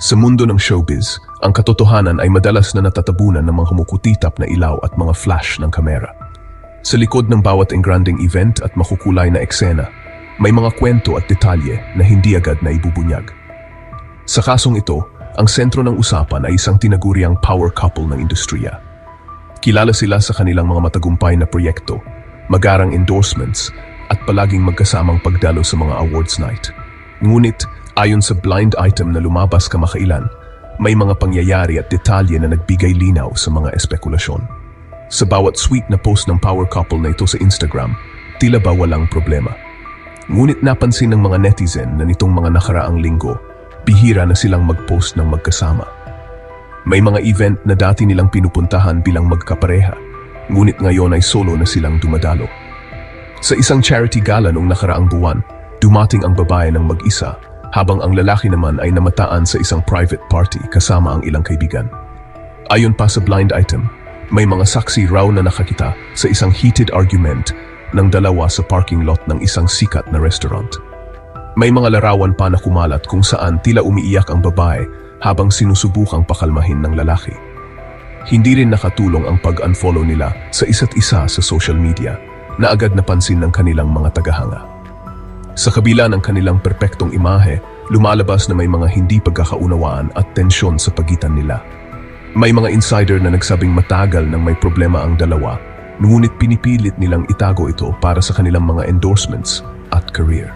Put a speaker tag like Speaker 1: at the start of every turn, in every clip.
Speaker 1: Sa mundo ng showbiz, ang katotohanan ay madalas na natatabunan ng mga humukutitap na ilaw at mga flash ng kamera. Sa likod ng bawat engranding event at makukulay na eksena, may mga kwento at detalye na hindi agad na ibubunyag. Sa kasong ito, ang sentro ng usapan ay isang tinaguriang power couple ng industriya. Kilala sila sa kanilang mga matagumpay na proyekto, magarang endorsements, at palaging magkasamang pagdalo sa mga awards night. Ngunit, ayon sa blind item na lumabas kamakailan, may mga pangyayari at detalye na nagbigay linaw sa mga espekulasyon. Sa bawat sweet na post ng power couple na ito sa Instagram, tila ba walang problema. Ngunit napansin ng mga netizen na nitong mga nakaraang linggo, bihira na silang mag-post ng magkasama. May mga event na dati nilang pinupuntahan bilang magkapareha, ngunit ngayon ay solo na silang dumadalo. Sa isang charity gala noong nakaraang buwan, dumating ang babae ng mag-isa, habang ang lalaki naman ay namataan sa isang private party kasama ang ilang kaibigan. Ayon pa sa blind item, may mga saksi raw na nakakita sa isang heated argument ng dalawa sa parking lot ng isang sikat na restaurant. May mga larawan pa na kumalat kung saan tila umiiyak ang babae habang sinusubukang pakalmahin ng lalaki. Hindi rin nakatulong ang pag-unfollow nila sa isa't isa sa social media na agad napansin ng kanilang mga tagahanga. Sa kabila ng kanilang perpektong imahe, lumalabas na may mga hindi pagkakaunawaan at tensyon sa pagitan nila. May mga insider na nagsabing matagal nang may problema ang dalawa, ngunit pinipilit nilang itago ito para sa kanilang mga endorsements at career.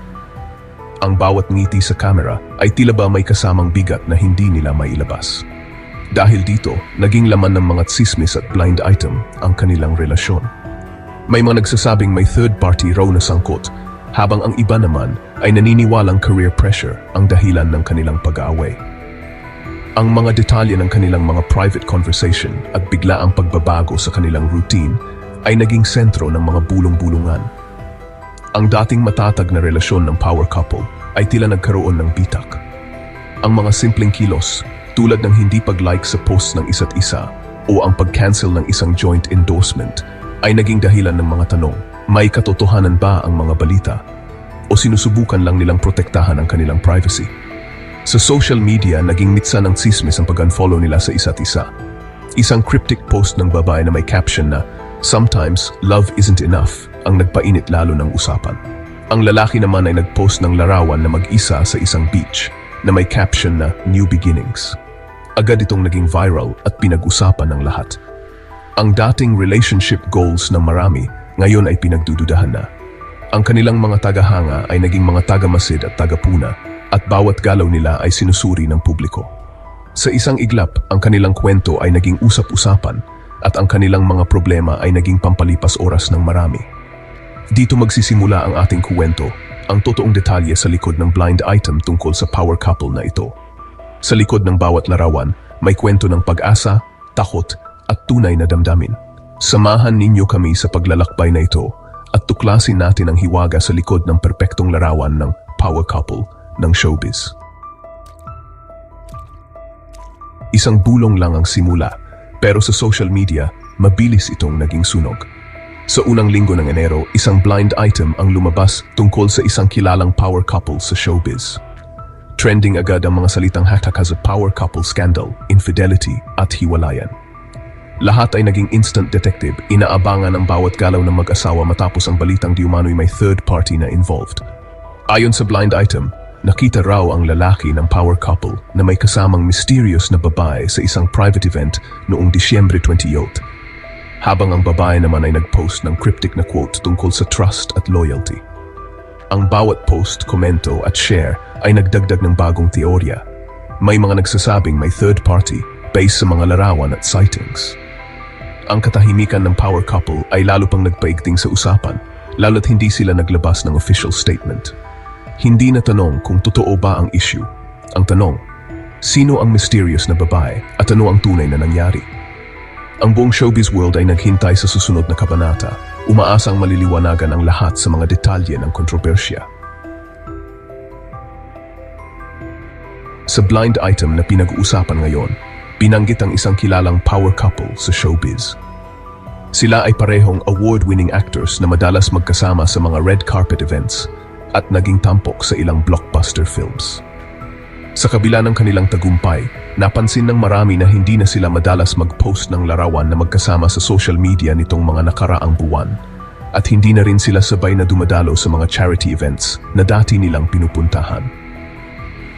Speaker 1: Ang bawat ngiti sa camera ay tila ba may kasamang bigat na hindi nila mailabas. Dahil dito, naging laman ng mga tsismis at blind item ang kanilang relasyon. May mga nagsasabing may third party raw na sangkot, habang ang iba naman ay naniniwalang career pressure ang dahilan ng kanilang pag-aaway. Ang mga detalye ng kanilang mga private conversation at biglaang pagbabago sa kanilang routine ay naging sentro ng mga bulong-bulungan. Ang dating matatag na relasyon ng power couple ay tila nagkaroon ng bitak. Ang mga simpleng kilos, tulad ng hindi pag-like sa posts ng isa't isa o ang pag-cancel ng isang joint endorsement, ay naging dahilan ng mga tanong. May katotohanan ba ang mga balita? O sinusubukan lang nilang protektahan ang kanilang privacy? Sa social media, naging mitsa ng tsismis ang pag-unfollow nila sa isa't isa. Isang cryptic post ng babae na may caption na, "Sometimes, love isn't enough," ang nagpainit lalo ng usapan. Ang lalaki naman ay nagpost ng larawan na mag-isa sa isang beach na may caption na, "New Beginnings." Agad itong naging viral at pinag-usapan ng lahat. Ang dating relationship goals ng marami ngayon ay pinagdududahan na. Ang kanilang mga tagahanga ay naging mga tagamasid at tagapuna at bawat galaw nila ay sinusuri ng publiko. Sa isang iglap, ang kanilang kwento ay naging usap-usapan at ang kanilang mga problema ay naging pampalipas oras ng marami. Dito magsisimula ang ating kwento, ang totoong detalye sa likod ng blind item tungkol sa power couple na ito. Sa likod ng bawat larawan, may kwento ng pag-asa, takot at tunay na damdamin. Samahan ninyo kami sa paglalakbay na ito at tuklasin natin ang hiwaga sa likod ng perpektong larawan ng power couple ng showbiz. Isang bulong lang ang simula, pero sa social media, mabilis itong naging sunog. Sa unang linggo ng Enero, isang blind item ang lumabas tungkol sa isang kilalang power couple sa showbiz. Trending agad ang mga salitang #has a power couple scandal, infidelity at hiwalayan. Lahat ay naging instant detective, inaabangan ang bawat galaw ng mag-asawa matapos ang balitang di umano'y may third party na involved. Ayon sa blind item, nakita raw ang lalaki ng power couple na may kasamang mysterious na babae sa isang private event noong Disyembre 28, habang ang babae naman ay nag-post ng cryptic na quote tungkol sa trust at loyalty. Ang bawat post, komento at share ay nagdagdag ng bagong teorya. May mga nagsasabing may third party based sa mga larawan at sightings. Ang katahimikan ng power couple ay lalo pang nagpaigting sa usapan, lalo't hindi sila naglabas ng official statement. Hindi na tanong kung totoo ba ang issue. Ang tanong, sino ang mysterious na babae at ano ang tunay na nangyari? Ang buong showbiz world ay naghintay sa susunod na kabanata, umaasang maliliwanagan ang lahat sa mga detalye ng kontrobersya. Sa blind item na pinag-uusapan ngayon, binanggit ang isang kilalang power couple sa showbiz. Sila ay parehong award-winning actors na madalas magkasama sa mga red carpet events at naging tampok sa ilang blockbuster films. Sa kabila ng kanilang tagumpay, napansin ng marami na hindi na sila madalas mag-post ng larawan na magkasama sa social media nitong mga nakaraang buwan. At hindi na rin sila sabay na dumadalo sa mga charity events na dati nilang pinupuntahan.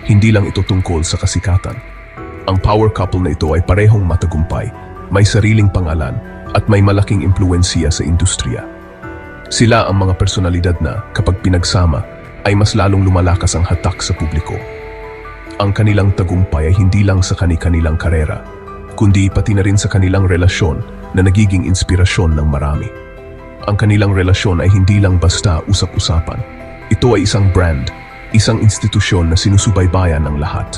Speaker 1: Hindi lang ito tungkol sa kasikatan. Ang power couple na ito ay parehong matagumpay, may sariling pangalan, at may malaking impluwensiya sa industriya. Sila ang mga personalidad na, kapag pinagsama, ay mas lalong lumalakas ang hatak sa publiko. Ang kanilang tagumpay ay hindi lang sa kani-kanilang karera, kundi pati na rin sa kanilang relasyon na nagiging inspirasyon ng marami. Ang kanilang relasyon ay hindi lang basta usap-usapan. Ito ay isang brand, isang institusyon na sinusubaybayan ng lahat.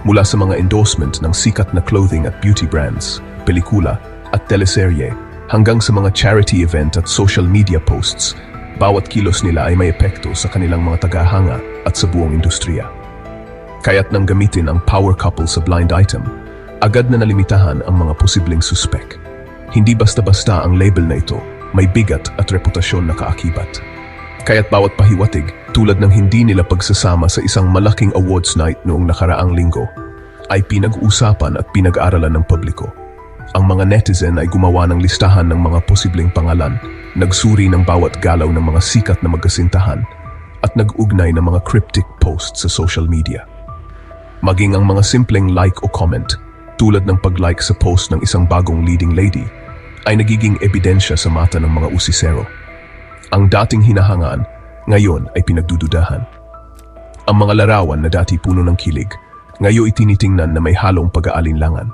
Speaker 1: Mula sa mga endorsement ng sikat na clothing at beauty brands, pelikula at teleserye, hanggang sa mga charity event at social media posts, bawat kilos nila ay may epekto sa kanilang mga tagahanga at sa buong industriya. Kaya't nang gamitin ang power couple sa blind item, agad na nalimitahan ang mga posibleng suspek. Hindi basta-basta ang label na ito, may bigat at reputasyon na kaakibat. Kaya't bawat pahiwatig, tulad ng hindi nila pagsasama sa isang malaking awards night noong nakaraang linggo, ay pinag-uusapan at pinag-aaralan ng publiko. Ang mga netizen ay gumawa ng listahan ng mga posibleng pangalan, nagsuri ng bawat galaw ng mga sikat na magkasintahan, at nag-ugnay ng mga cryptic posts sa social media. Maging ang mga simpleng like o comment, tulad ng pag-like sa post ng isang bagong leading lady, ay nagiging ebidensya sa mata ng mga usisero. Ang dating hinahangaan, ngayon ay pinagdududahan. Ang mga larawan na dati puno ng kilig, ngayon itinitingnan na may halong pag-aalinlangan.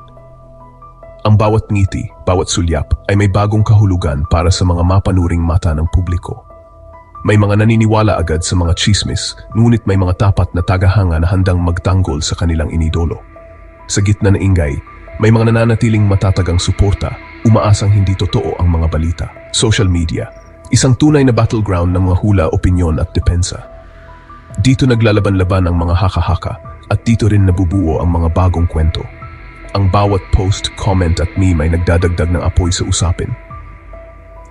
Speaker 1: Ang bawat ngiti, bawat sulyap ay may bagong kahulugan para sa mga mapanuring mata ng publiko. May mga naniniwala agad sa mga chismis, ngunit may mga tapat na tagahanga na handang magtanggol sa kanilang inidolo. Sa gitna ng ingay, may mga nananatiling matatagang suporta, umaasang hindi totoo ang mga balita. Social media, isang tunay na battleground ng mga hula, opinyon at depensa. Dito naglalaban-laban ang mga haka-haka at dito rin nabubuo ang mga bagong kwento. Ang bawat post, comment at meme ay nagdadagdag ng apoy sa usapin.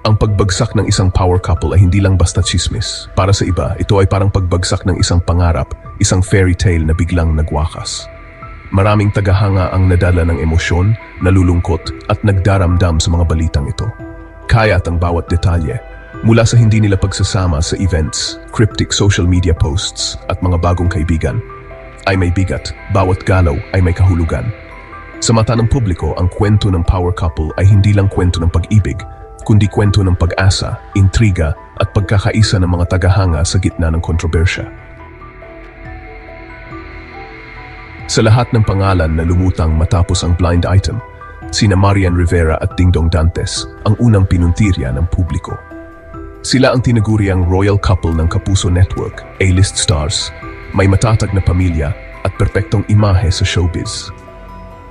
Speaker 1: Ang pagbagsak ng isang power couple ay hindi lang basta chismis. Para sa iba, ito ay parang pagbagsak ng isang pangarap, isang fairy tale na biglang nagwakas. Maraming tagahanga ang nadala ng emosyon, nalulungkot at nagdaramdam sa mga balitang ito. Kaya't ang bawat detalye, mula sa hindi nila pagsasama sa events, cryptic social media posts at mga bagong kaibigan, ay may bigat, bawat galaw ay may kahulugan. Sa mata ng publiko, ang kwento ng power couple ay hindi lang kwento ng pag-ibig, kundi kwento ng pag-asa, intriga at pagkakaisa ng mga tagahanga sa gitna ng kontrobersya. Sa lahat ng pangalan na lumutang matapos ang blind item, sina Marian Rivera at Dingdong Dantes ang unang pinuntirya ng publiko. Sila ang tinaguriang royal couple ng Kapuso Network, A-list stars, may matatag na pamilya at perpektong imahe sa showbiz.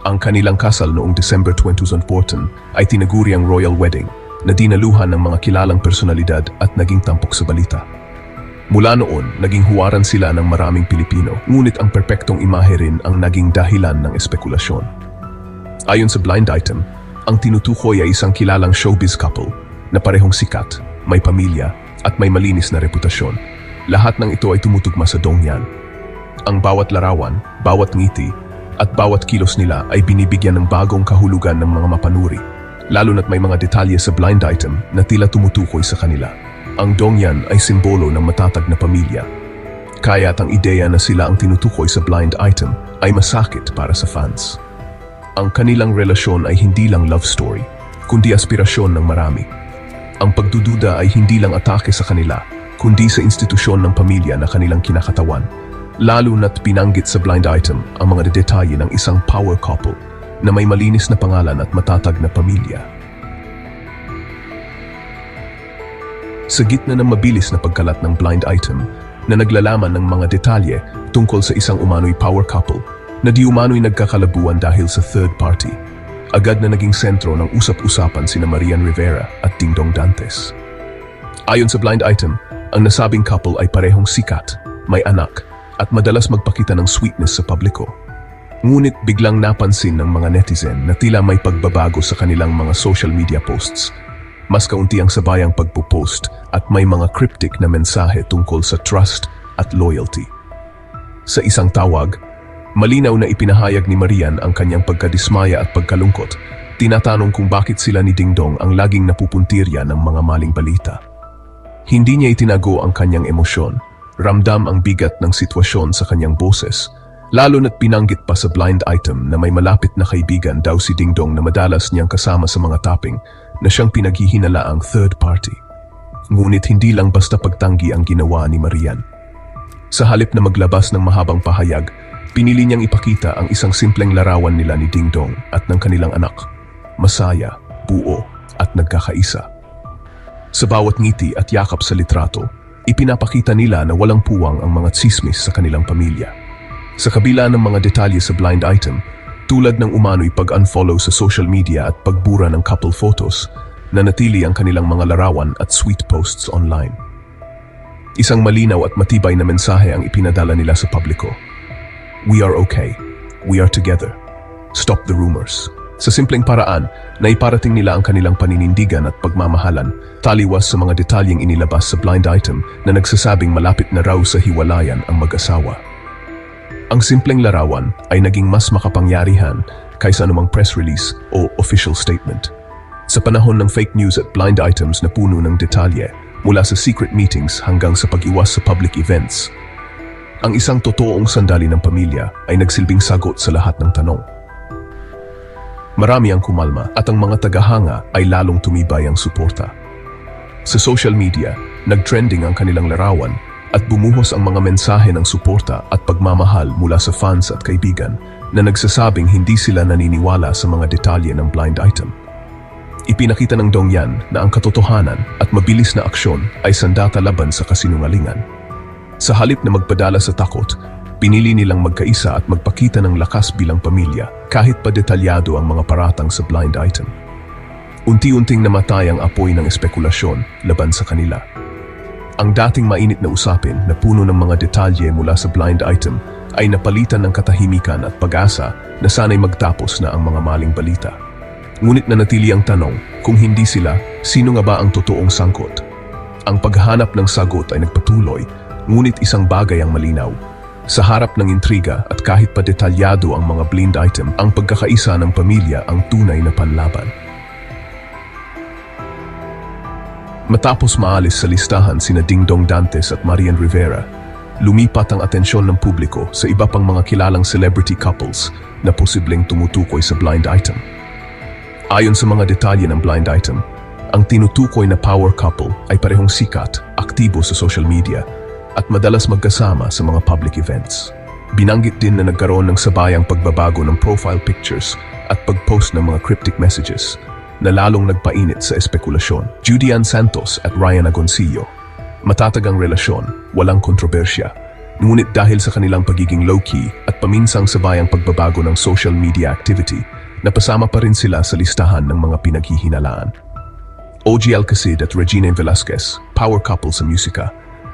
Speaker 1: Ang kanilang kasal noong December 2014 ay tinaguriang royal wedding, na dinaluhan ng mga kilalang personalidad at naging tampok sa balita. Mula noon, naging huwaran sila ng maraming Pilipino, ngunit ang perpektong imahe rin ang naging dahilan ng espekulasyon. Ayon sa blind item, ang tinutukoy ay isang kilalang showbiz couple na parehong sikat, may pamilya at may malinis na reputasyon. Lahat ng ito ay tumutugma sa Dongyan. Ang bawat larawan, bawat ngiti at bawat kilos nila ay binibigyan ng bagong kahulugan ng mga mapanuri. Lalo na't may mga detalye sa blind item na tila tumutukoy sa kanila. Ang Dongyan ay simbolo ng matatag na pamilya. Kaya't ang ideya na sila ang tinutukoy sa blind item ay masakit para sa fans. Ang kanilang relasyon ay hindi lang love story, kundi aspirasyon ng marami. Ang pagdududa ay hindi lang atake sa kanila, kundi sa institusyon ng pamilya na kanilang kinakatawan. Lalo na't binanggit sa blind item ang mga detalye ng isang power couple na may malinis na pangalan at matatag na pamilya. Sa gitna ng mabilis na pagkalat ng blind item na naglalaman ng mga detalye tungkol sa isang umano'y power couple na di umano'y nagkakalabuan dahil sa third party, agad na naging sentro ng usap-usapan sina Marian Rivera at Dingdong Dantes. Ayon sa blind item, ang nasabing couple ay parehong sikat, may anak, at madalas magpakita ng sweetness sa publiko. Ngunit biglang napansin ng mga netizen na tila may pagbabago sa kanilang mga social media posts. Mas kaunti ang sabayang pagpo-post at may mga cryptic na mensahe tungkol sa trust at loyalty. Sa isang tawag, Malinaw na ipinahayag ni Marian ang kanyang pagkadismaya at pagkalungkot. Tinatanong kung bakit sila ni Dingdong ang laging napupuntirya ng mga maling balita. Hindi niya itinago ang kanyang emosyon. Ramdam ang bigat ng sitwasyon sa kanyang boses. Lalo na't pinanggit pa sa blind item na may malapit na kaibigan daw si Dingdong na madalas niyang kasama sa mga tapping na siyang pinaghihinalaang third party. Ngunit hindi lang basta pagtanggi ang ginawa ni Marian. Sa halip na maglabas ng mahabang pahayag, pinili niyang ipakita ang isang simpleng larawan nila ni Dingdong at ng kanilang anak. Masaya, buo, at nagkakaisa. Sa bawat ngiti at yakap sa litrato, ipinapakita nila na walang puwang ang mga tsismis sa kanilang pamilya. Sa kabila ng mga detalye sa blind item, tulad ng umano'y pag-unfollow sa social media at pagbura ng couple photos, nanatili ang kanilang mga larawan at sweet posts online. Isang malinaw at matibay na mensahe ang ipinadala nila sa publiko. We are okay. We are together. Stop the rumors. Sa simpleng paraan, naiparating nila ang kanilang paninindigan at pagmamahalan, taliwas sa mga detalyeng inilabas sa blind item na nagsasabing malapit na raw sa hiwalayan ang mag-asawa. Ang simpleng larawan ay naging mas makapangyarihan kaysa anumang press release o official statement. Sa panahon ng fake news at blind items na puno ng detalye, mula sa secret meetings hanggang sa pag-iwas sa public events, ang isang totoong sandali ng pamilya ay nagsilbing sagot sa lahat ng tanong. Marami ang kumalma at ang mga tagahanga ay lalong tumibay ang suporta. Sa social media, nag-trending ang kanilang larawan at bumuhos ang mga mensahe ng suporta at pagmamahal mula sa fans at kaibigan na nagsasabing hindi sila naniniwala sa mga detalye ng blind item. Ipinakita ng Dongyan na ang katotohanan at mabilis na aksyon ay sandata laban sa kasinungalingan. Sa halip na magpadala sa takot, pinili nilang magkaisa at magpakita ng lakas bilang pamilya kahit pa detalyado ang mga paratang sa blind item. Unti-unting namatay ang apoy ng espekulasyon laban sa kanila. Ang dating mainit na usapin na puno ng mga detalye mula sa blind item ay napalitan ng katahimikan at pag-asa na sana'y magtapos na ang mga maling balita. Ngunit nanatili ang tanong, kung hindi sila, sino nga ba ang totoong sangkot? Ang paghahanap ng sagot ay nagpatuloy, ngunit isang bagay ang malinaw. Sa harap ng intriga at kahit pa detalyado ang mga blind item, ang pagkakaisa ng pamilya ang tunay na panlaban. Matapos maalis sa listahan sina Dingdong Dantes at Marian Rivera, lumipat ang atensyon ng publiko sa iba pang mga kilalang celebrity couples na posibleng tumutukoy sa blind item. Ayon sa mga detalye ng blind item, ang tinutukoy na power couple ay parehong sikat, aktibo sa social media, at madalas magkasama sa mga public events. Binanggit din na nagkaroon ng sabayang pagbabago ng profile pictures at pag-post ng mga cryptic messages na lalong nagpainit sa espekulasyon. Judy Ann Santos at Ryan Agoncillo. Matatag ang relasyon, walang kontrobersya. Ngunit dahil sa kanilang pagiging low-key at paminsang sabayang pagbabago ng social media activity, napasama pa rin sila sa listahan ng mga pinaghihinalaan. OG Alcacid at Regina Velasquez, power couple sa musika.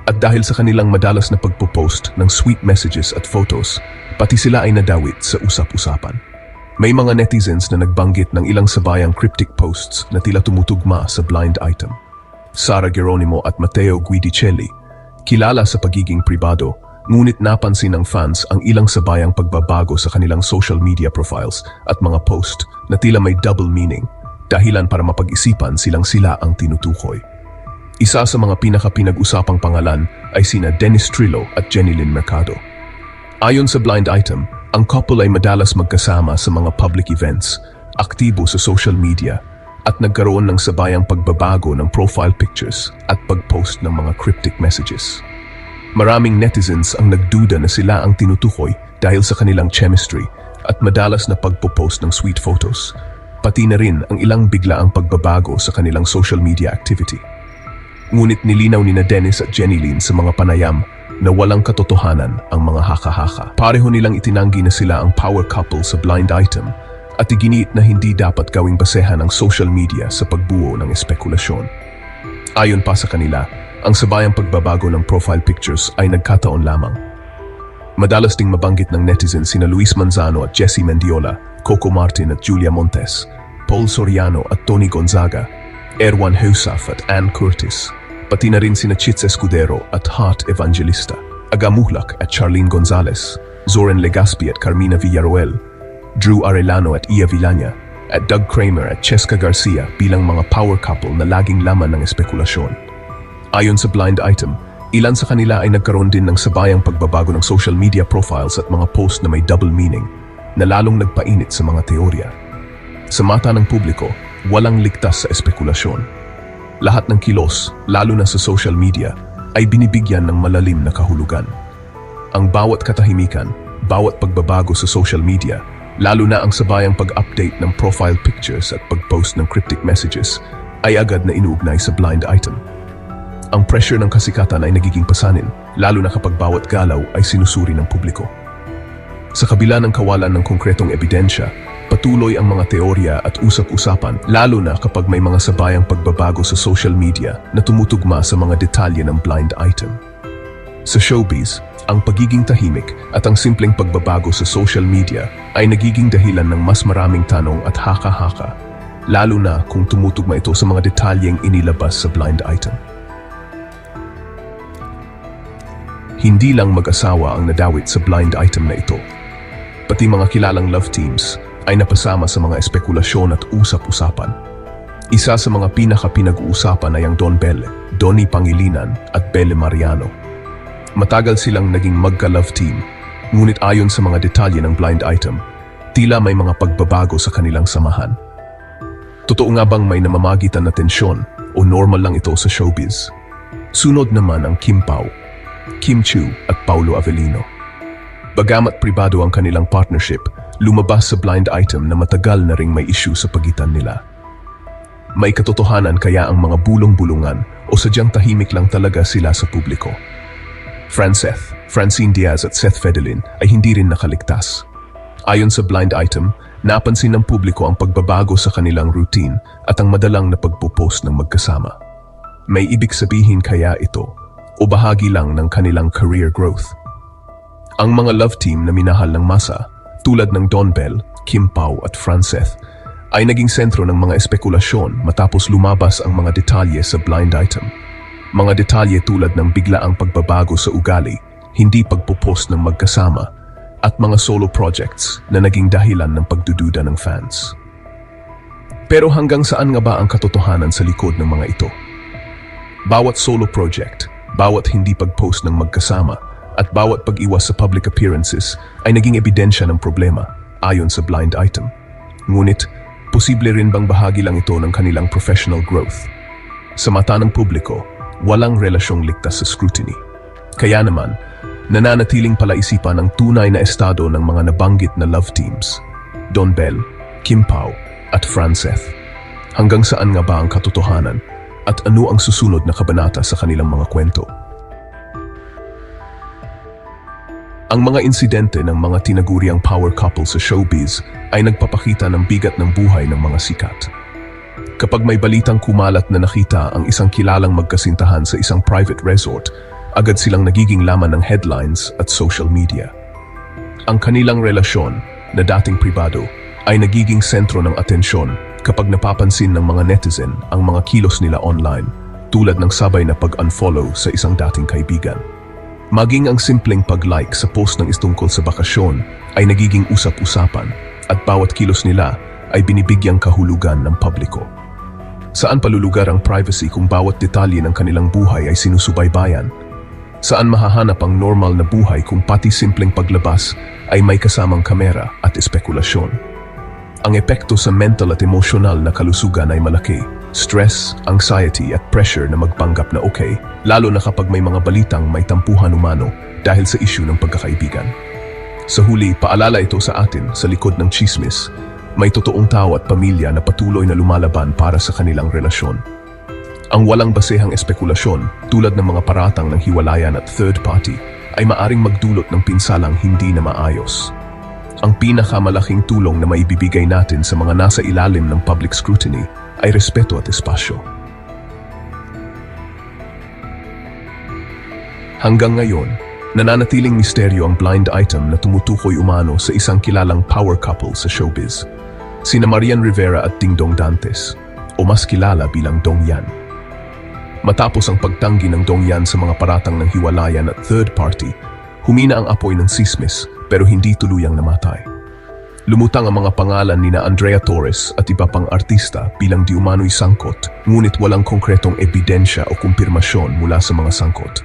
Speaker 1: At dahil sa kanilang madalas na pagpo-post ng sweet messages at photos, pati sila ay nadawit sa usap-usapan. May mga netizens na nagbanggit ng ilang sabayang cryptic posts na tila tumutugma sa blind item. Sara Geronimo at Matteo Guidicelli, kilala sa pagiging pribado, ngunit napansin ng fans ang ilang sabayang pagbabago sa kanilang social media profiles at mga post na tila may double meaning, dahilan para mapag-isipan silang sila ang tinutukoy. Isa sa mga pinaka-pinag-usapang pangalan ay sina Dennis Trillo at Jenilyn Mercado. Ayon sa blind item, ang couple ay madalas magkasama sa mga public events, aktibo sa social media, at nagkaroon ng sabayang pagbabago ng profile pictures at pag-post ng mga cryptic messages. Maraming netizens ang nagduda na sila ang tinutukoy dahil sa kanilang chemistry at madalas na pagpo-post ng sweet photos, pati na rin ang ilang biglaang pagbabago sa kanilang social media activity. Ngunit nilinaw ni Dennis at Jenilyn sa mga panayam na walang katotohanan ang mga haka-haka. Pareho nilang itinanggi na sila ang power couple sa blind item at iginiit na hindi dapat gawing basehan ang social media sa pagbuo ng espekulasyon. Ayon pa sa kanila, ang sabayang pagbabago ng profile pictures ay nagkataon lamang. Madalas ding mabanggit ng netizens sina Luis Manzano at Jessie Mendiola, Coco Martin at Julia Montes, Paul Soriano at Tony Gonzaga, Erwan Heussaff at Ann Curtis, pati na rin sina Chitz Escudero at Hart Evangelista. Aga Muhlak at Charlene Gonzalez, Zoren Legaspi at Carmina Villarroel, Drew Arellano at Ia Villania, at Doug Kramer at Cheska Garcia bilang mga power couple na laging laman ng espekulasyon. Ayon sa blind item, ilan sa kanila ay nagkaroon din ng sabayang pagbabago ng social media profiles at mga post na may double meaning na lalong nagpainit sa mga teorya. Sa mata ng publiko, walang ligtas sa espekulasyon. Lahat ng kilos, lalo na sa social media, ay binibigyan ng malalim na kahulugan. Ang bawat katahimikan, bawat pagbabago sa social media, lalo na ang sabayang pag-update ng profile pictures at pag-post ng cryptic messages, ay agad na inuugnay sa blind item. Ang pressure ng kasikatan ay nagiging pasanin, lalo na kapag bawat galaw ay sinusuri ng publiko. Sa kabila ng kawalan ng konkretong ebidensya, patuloy ang mga teorya at usap-usapan, lalo na kapag may mga sabayang pagbabago sa social media na tumutugma sa mga detalye ng blind item. Sa showbiz, ang pagiging tahimik at ang simpleng pagbabago sa social media ay nagiging dahilan ng mas maraming tanong at haka-haka, lalo na kung tumutugma ito sa mga detalyeng inilabas sa blind item. Hindi lang mag-asawa ang nadawit sa blind item na ito. Pati mga kilalang love teams ay napasama sa mga espekulasyon at usap-usapan. Isa sa mga pinaka-pinag-uusapan ay ang Don Belle, Donnie Pangilinan at Belle Mariano. Matagal silang naging magka-love team, ngunit ayon sa mga detalye ng blind item, tila may mga pagbabago sa kanilang samahan. Totoo nga bang may namamagitan na tensyon o normal lang ito sa showbiz? Sunod naman ang Kim Pao, Kim Chiu at Paulo Avellino. Bagamat pribado ang kanilang partnership, lumabas sa blind item na matagal na ring may issue sa pagitan nila. May katotohanan kaya ang mga bulong-bulungan o sadyang tahimik lang talaga sila sa publiko. Francine Diaz at Seth Fedelin ay hindi rin nakaligtas. Ayon sa blind item, napansin ng publiko ang pagbabago sa kanilang routine at ang madalang na pagpo-post ng magkasama. May ibig sabihin kaya ito o bahagi lang ng kanilang career growth? Ang mga love team na minahal ng masa, tulad ng Don Belle, Kim Pao at Franceth, ay naging sentro ng mga espekulasyon matapos lumabas ang mga detalye sa blind item. Mga detalye tulad ng biglaang pagbabago sa ugali, hindi pagpo-post ng magkasama, at mga solo projects na naging dahilan ng pagdududa ng fans. Pero hanggang saan nga ba ang katotohanan sa likod ng mga ito? Bawat solo project, bawat hindi pag-post ng magkasama, at bawat pag-iwas sa public appearances ay naging ebidensya ng problema ayon sa blind item. Ngunit, posible rin bang bahagi lang ito ng kanilang professional growth? Sa mata ng publiko, walang relasyong ligtas sa scrutiny. Kaya naman, nananatiling palaisipan ang tunay na estado ng mga nabanggit na love teams, Don Belle, Kim Pao at Franceth. Hanggang saan nga ba ang katotohanan at ano ang susunod na kabanata sa kanilang mga kwento? Ang mga insidente ng mga tinaguriang power couple sa showbiz ay nagpapakita ng bigat ng buhay ng mga sikat. Kapag may balitang kumalat na nakita ang isang kilalang magkasintahan sa isang private resort, agad silang nagiging laman ng headlines at social media. Ang kanilang relasyon, na dating pribado, ay nagiging sentro ng atensyon kapag napapansin ng mga netizen ang mga kilos nila online, tulad ng sabay na pag-unfollow sa isang dating kaibigan. Maging ang simpleng pag-like sa post ng istungkol sa bakasyon ay nagiging usap-usapan at bawat kilos nila ay binibigyang kahulugan ng publiko. Saan palulugar ang privacy kung bawat detalye ng kanilang buhay ay sinusubaybayan? Saan mahahanap ang normal na buhay kung pati simpleng paglabas ay may kasamang kamera at espekulasyon? Ang epekto sa mental at emosyonal na kalusugan ay malaki. Stress, anxiety at pressure na magpanggap na okay, lalo na kapag may mga balitang may tampuhan umano dahil sa issue ng pagkakaibigan. Sa huli, paalala ito sa atin sa likod ng chismis, may totoong tao at pamilya na patuloy na lumalaban para sa kanilang relasyon. Ang walang basehang espekulasyon, tulad ng mga paratang ng hiwalayan at third party, ay maaring magdulot ng pinsalang hindi na maayos. Ang pinakamalaking tulong na maibibigay natin sa mga nasa ilalim ng public scrutiny ay respeto at espasyo. Hanggang ngayon, nananatiling misteryo ang blind item na tumutukoy umano sa isang kilalang power couple sa showbiz, sina Marian Rivera at Dingdong Dantes, o mas kilala bilang Dong Yan. Matapos ang pagtanggi ng Dongyan sa mga paratang ng hiwalayan at third party, humina ang apoy ng sismis pero hindi tuluyang namatay. Lumutang ang mga pangalan nina Andrea Torres at iba pang artista bilang di umano'y sangkot, ngunit walang konkretong ebidensya o kumpirmasyon mula sa mga sangkot.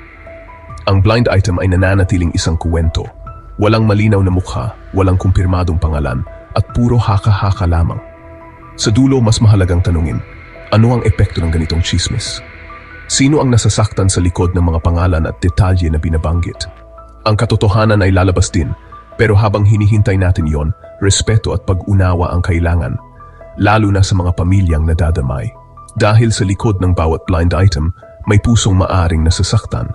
Speaker 1: Ang blind item ay nananatiling isang kuwento. Walang malinaw na mukha, walang kumpirmadong pangalan, at puro haka-haka lamang. Sa dulo, mas mahalagang tanungin, ano ang epekto ng ganitong chismis? Sino ang nasasaktan sa likod ng mga pangalan at detalye na binabanggit? Ang katotohanan ay lalabas din, pero habang hinihintay natin yon, respeto at pag-unawa ang kailangan, lalo na sa mga pamilyang nadadamay. Dahil sa likod ng bawat blind item, may pusong maaring nasasaktan,